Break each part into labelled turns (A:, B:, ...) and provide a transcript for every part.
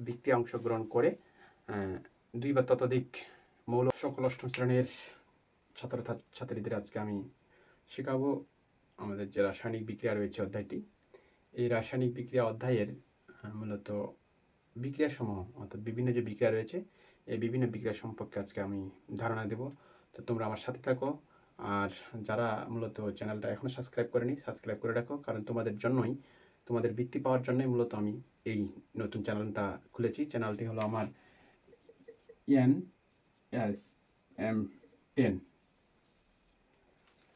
A: বিক্রিয়া অংশগ্রহণ করে দুই বা ততোধিক মৌল। সকল অষ্টম শ্রেণীর ছাত্রছাত্রীদের আজকে আমি শেখাবো আমাদের যে রাসায়নিক বিক্রিয়া রয়েছে অধ্যায়টি। এই রাসায়নিক বিক্রিয়া অধ্যায়ের মূলত বিক্রিয়াসমূহ অর্থাৎ বিভিন্ন যে বিক্রিয়া রয়েছে এই বিভিন্ন বিক্রিয়া সম্পর্কে আজকে আমি ধারণা দেব। তো তোমরা আমার সাথে থাকো, আর যারা মূলত চ্যানেলটা এখনো সাবস্ক্রাইব করেনি সাবস্ক্রাইব করে রাখো, কারণ তোমাদের জন্যই, তোমাদের বৃত্তি পাওয়ার জন্যই মূলত আমি এই নতুন চ্যানেলটা খুলেছি। চ্যানেলটি হলো আমার NSM10।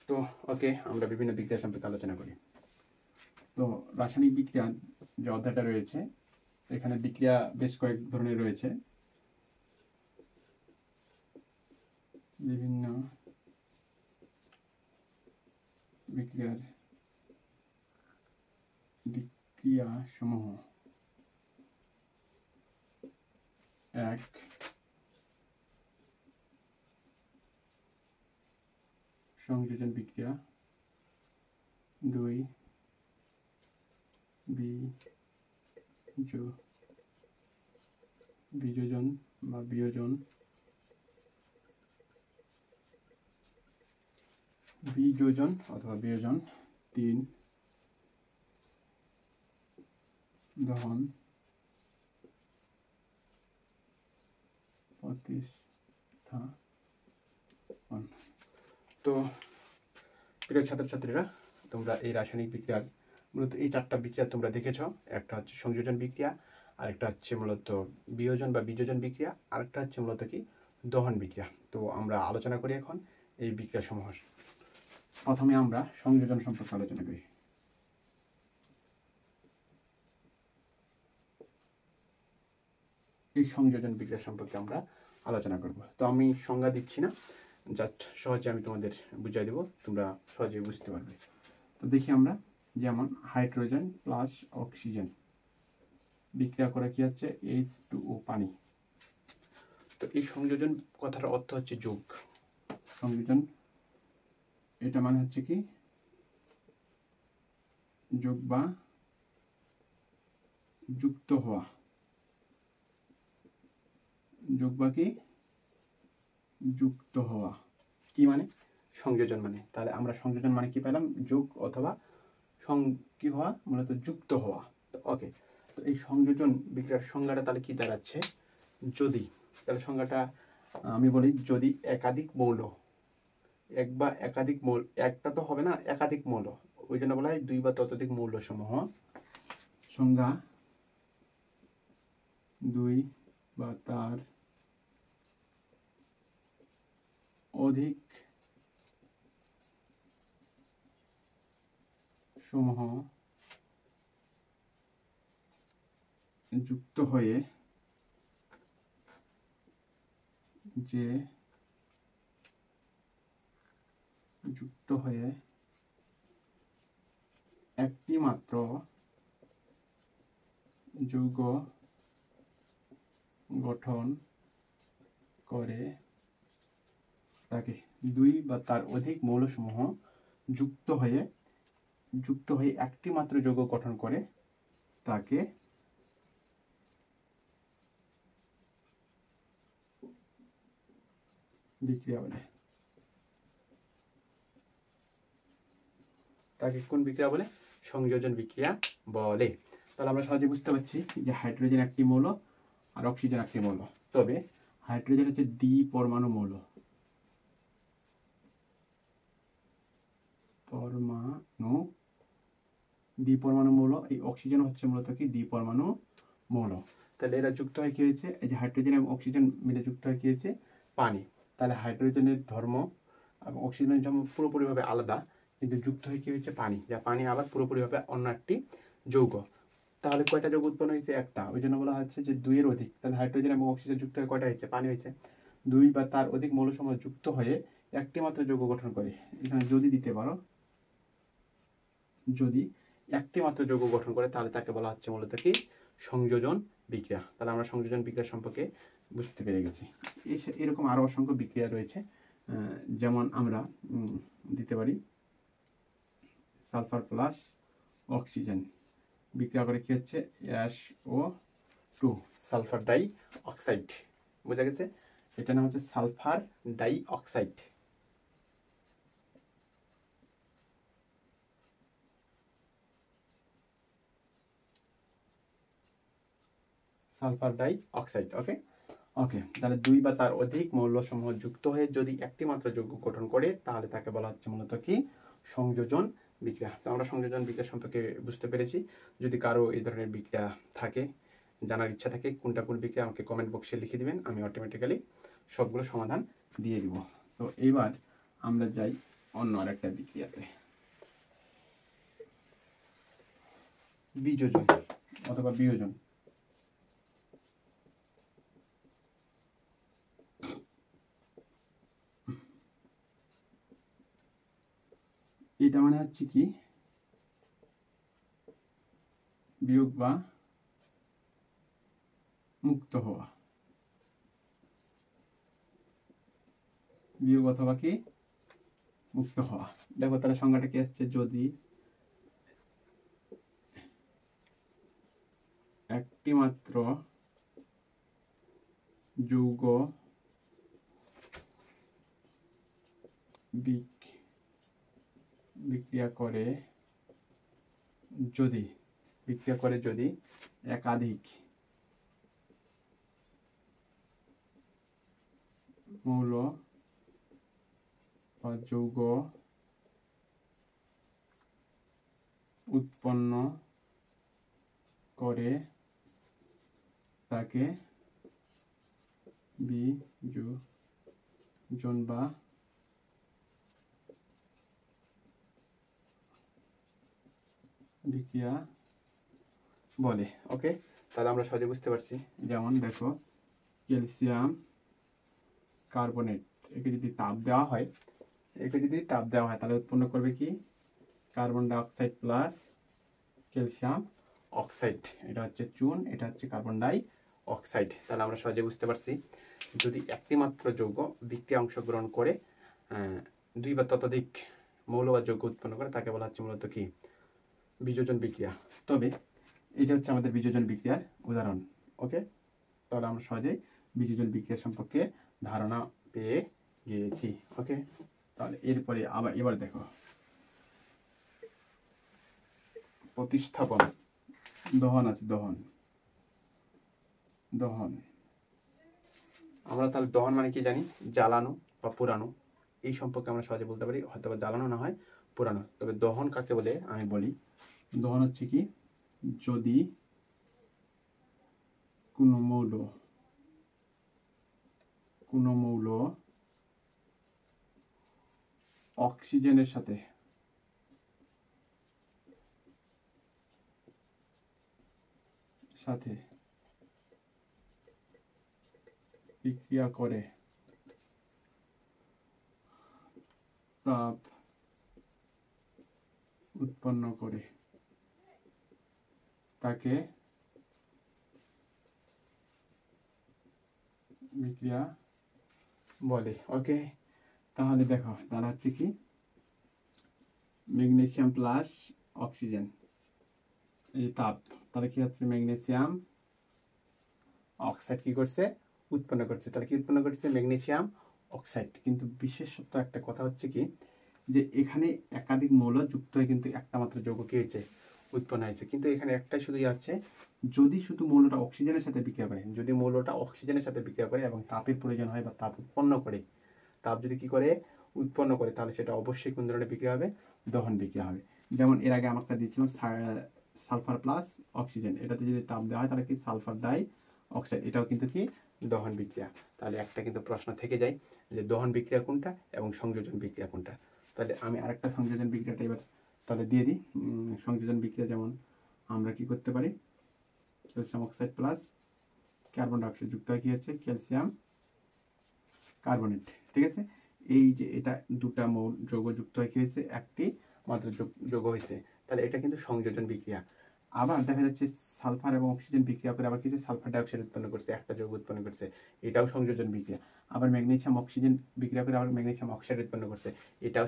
A: তো ওকে, আমরা বিভিন্ন বিক্রিয়া সম্পর্কে আলোচনা করি। তো রাসায়নিক বিক্রিয়া যে অধ্যায়টা রয়েছে এখানে বিক্রিয়া বেশ কয়েক ধরনের রয়েছে। বিভিন্ন বিক্রিয়া সমূহ। 1 সংযোজন বিক্রিয়া, 2 বিযোজন বা বিয়োজন, অথবা বিয়োজন, 3 দহন, প্রতিস্থাপন। তো প্রিয় ছাত্রছাত্রীরা, তোমরা এই রাসায়নিক বিক্রিয়ার মূলত এই 4টা বিক্রিয়া তোমরা দেখেছো। একটা হচ্ছে সংযোজন বিক্রিয়া, আরেকটা হচ্ছে মূলত বিয়োজন বা বিযোজন বিক্রিয়া, আরেকটা হচ্ছে মূলত কি দহন বিক্রিয়া। তো আমরা আলোচনা করি এখন এই বিক্রিয়া সমূহ। প্রথমে আমরা সংযোজন সম্পর্কে আলোচনা করি। এই সংযোজন বিক্রিয়া সম্পর্কে আমরা আলোচনা করব। তো আমি সংজ্ঞা দিচ্ছি না, জাস্ট সহজে আমি তোমাদের বুঝিয়ে দেব, তোমরা সহজে বুঝতে পারবে। তো দেখি আমরা, যেমন হাইড্রোজেন প্লাস অক্সিজেন বিক্রিয়া করে কি হচ্ছে H2O, পানি। তো এই সংযোজন কথার অর্থ হচ্ছে যোগ। সংযোজন এটা মানে হচ্ছে কি যোগ বা যুক্ত হওয়া। যোগ বা কি যুক্ত হওয়া। কি মানে সংযোজন মানে, তাহলে আমরা সংযোজন মানে কি পেলাম, যোগ অথবা কি হওয়া, মূলত যুক্ত হওয়া। ওকে, তো এই সংযোজন বিক্রিয়ার সংজ্ঞাটা তাহলে কি দাঁড়াচ্ছে, যদি, তাহলে সংজ্ঞাটা আমি বলি, যদি একাধিক মৌল, এক বা একাধিক মৌল, একটা তো হবে না, একাধিক মৌল, ওই জন্য বলা হয় 2 বা ততোধিক মৌল সমূহ। সংজ্ঞা 2 বা তার অধিক সমূহ যুক্ত হয়ে একটি মাত্র যৌগ গঠন করে তাকে, 2 বা তার অধিক মৌলসমূহ যুক্ত হয়ে একটি মাত্র যৌগ গঠন করে তাকে বিক্রিয়া বলে। তাকে কোন বিক্রিয়া বলে, সংযোজন বিক্রিয়া বলে। তাহলে আমরা সহজে বুঝতে পারছি যে হাইড্রোজেন একটি মৌল আর অক্সিজেন একটি মৌল। তবে হাইড্রোজেন হচ্ছে দ্বিপরমাণু মৌল, দ্বিপরমাণু মৌল। এই অক্সিজেন হচ্ছে মূলত কি দ্বিপরমাণু মৌল। তাহলে এরা যুক্ত হয় কি হয়েছে, এই যে হাইড্রোজেন এবং অক্সিজেন মিলে যুক্ত হয় কি হয়েছে, পানি। তাহলে হাইড্রোজেনের ধর্ম এবং অক্সিজেনের ধর্ম পুরোপুরিভাবে আলাদা, কিন্তু যুক্ত হয় কি হয়েছে পানি, যা পানি আবার পুরোপুরিভাবে অন্য একটি যৌগ। তাহলে কয়টা যৌগ উৎপন্ন হয়েছে, একটা। ওই জন্য বলা হচ্ছে যে 2 এর অধিক। তাহলে হাইড্রোজেন এবং অক্সিজেন যুক্ত হয়ে কয়টা হয়েছে, পানি হয়েছে। 2 বা তার অধিক মৌলসমূহ যুক্ত হয়ে একটি মাত্র যৌগ গঠন করে। এখানে যদি দিতে পারো, যদি একটি মাত্র যৌগ গঠন করে তাহলে তাকে বলা হচ্ছে মূলত কি সংযোজন বিক্রিয়া। তাহলে আমরা সংযোজন বিক্রিয়া সম্পর্কে বুঝতে পেরে গেছি। এরকম আরো অসংখ্য বিক্রিয়া রয়েছে, যেমন আমরা দিতে পারি সালফার প্লাস অক্সিজেন বিক্রিয়া করে কি হচ্ছে SO2, সালফার ডাই অক্সাইড, বোঝা গেছে? এটার নাম হচ্ছে sulphur die oxide. Sulphur die oxide. ওকে ওকে, তাহলে দুই বা তার অধিক মৌলসমূহ যুক্ত হয়ে যদি একটি মাত্র যৌগ গঠন করে তাহলে তাকে বলা হচ্ছে মূলত কি? সংযোজন বিক্রিয়া। তো আমরা সংযোজন বিক্রিয়া সম্পর্কে বুঝতে পেরেছি। যদি কারো এই ধরনের বিক্রিয়া থাকে, জানার ইচ্ছা থাকে কোনটা কোন বিক্রিয়া, আমাকে কমেন্ট বক্সে লিখে দিবেন, আমি অটোমেটিক্যালি সবগুলো সমাধান দিয়ে দিব। তো এবার আমরা যাই অন্য আরেকটা বিক্রিয়াতে, বিযোজন অথবা বিয়োজন। এটা মানে হচ্ছে কি? বিয়োগ বা মুক্ত হওয়া, বিয়োগ অথবা কি মুক্ত হওয়া। দেখো তাহলে সংজ্ঞাটা কি আসছে? যদি একটি মাত্র যৌগ বিক্রিয়া করে যদি একাধিক মৌল বা যৌগ উৎপন্ন করে তাকে বিযোজন বা বিক্রিয়া বলে। ওকে, তাহলে আমরা সহজে বুঝতে পারছি। যেমন দেখো ক্যালসিয়াম কার্বনেট, একে যদি তাপ দেওয়া হয় তাহলে উৎপন্ন করবে কি? Carbon die oxide plus calcium oxide. এটা হচ্ছে চুন, এটা হচ্ছে কার্বন ডাই অক্সাইড। তাহলে আমরা সহজে বুঝতে পারছি যদি একটি মাত্র যৌগ বিক্রিয়া অংশগ্রহণ করে দুই বা ততোধিক মৌল বা যৌগ উৎপন্ন করে তাকে বলা হচ্ছে মূলত কি? বিযোজন বিক্রিয়া। তবে এটা হচ্ছে আমাদের বিযোজন বিক্রিয়ার উদাহরণ। ওকে, তাহলে আমরা সহজেই বিযোজন বিক্রিয়া সম্পর্কে ধারণা পেয়ে গিয়েছি। ওকে, তাহলে এরপরে এবার দেখো প্রতিস্থাপন, দহন আছে, দহন। আমরা তাহলে দহন মানে কি জানি? জ্বালানো বা পোড়ানো। এই সম্পর্কে আমরা সহজে বলতে পারি, হয়তো বা জ্বালানো না হয় পোড়ানো। তবে দহন কাকে বলে আমি বলি, দহন হচ্ছে কি? যদি কোনো মৌল অক্সিজেনের সাথে বিক্রিয়া করে তাপ উৎপন্ন করে তাকে বিক্রিয়া বলে। ওকে, তাহলে দেখো তাহলে হচ্ছে কি? ম্যাগনেসিয়াম প্লাস অক্সিজেন, এই তাপ, তাহলে কি হচ্ছে? ম্যাগনেসিয়াম অক্সাইড কি করছে? উৎপন্ন করছে। তাহলে কি উৎপন্ন করছে? Magnesium oxide. কিন্তু বিশেষত একটা কথা হচ্ছে কি, যে এখানে একাধিক মৌল যুক্ত হয়ে কিন্তু একটা মাত্র যৌগ কি হয়েছে? উৎপন্ন হয়েছে। কিন্তু এখানে একটাই শুধু আছে, যদি শুধু মৌলটা অক্সিজেনের সাথে বিক্রিয়া করে, যদি মৌলটা অক্সিজেনের সাথে বিক্রিয়া করে এবং তাপের প্রয়োজন হয় বা তাপ উৎপন্ন করে, তাপ যদি কি করে? উৎপন্ন করে, তাহলে সেটা অবশ্যই কোন ধরনের বিক্রিয়া হবে? দহন বিক্রিয়া হবে। যেমন এর আগে আমরা দিয়েছিলাম সালফার প্লাস অক্সিজেন, এটাতে যদি তাপ দেওয়া হয় তাহলে কি? Sulphur die oxide. এটাও কিন্তু কি? দহন বিক্রিয়া। তাহলে একটা কিন্তু প্রশ্ন থেকে যায় যে দহন বিক্রিয়া কোনটা এবং সংযোজন বিক্রিয়া কোনটা। তাহলে আমি আরেকটা সংযোজন বিক্রিয়াটা এবার তাহলে দিয়ে দিই। সংযোজন বিক্রিয়া যেমন আমরা কি করতে পারি? Calcium oxide plus carbon die oxide যুক্ত হয় কি হচ্ছে? Calcium carbonate. ঠিক আছে, এই যে এটা দুটা মৌল যৌগ যুক্ত হয়ে কি হয়েছে? একটি মাত্র যৌগ হয়েছে। তাহলে এটা কিন্তু সংযোজন বিক্রিয়া। আবার দেখা যাচ্ছে সালফার এবং অক্সিজেন বিক্রিয়া করে আবার কিছু সালফার ডাই অক্সাইড উৎপন্ন করছে, একটা যৌগ উৎপন্ন করছে, এটাও সংযোজন বিক্রিয়া। আবার ম্যাগনেসিয়াম অক্সিজেন বিক্রিয়া করে আবার ম্যাগনেসিয়াম অক্সাইড উৎপন্ন করছে, এটাও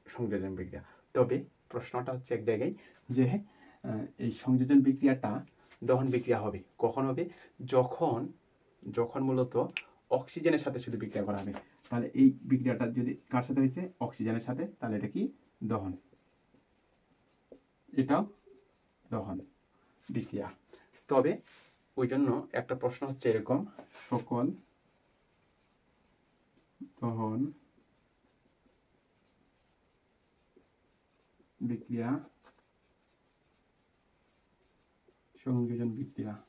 A: সংযোজন বিক্রিয়া। তবে প্রশ্নটা হচ্ছে এক জায়গায় যে এই সংযোজন বিক্রিয়াটা দহন বিক্রিয়া হবে। কখন হবে? যখন যখন মূলত অক্সিজেনের সাথে শুধু বিক্রিয়া করা হবে। তাহলে এই বিক্রিয়াটা যদি কার সাথে হয়েছে? অক্সিজেনের সাথে, তাহলে এটা কি? দহন। এটাও দহন বিক্রিয়া। তবে ওই জন্য একটা প্রশ্ন হচ্ছে এরকম, সকল দহন বিক্রিয়া সংযোজন বিক্রিয়া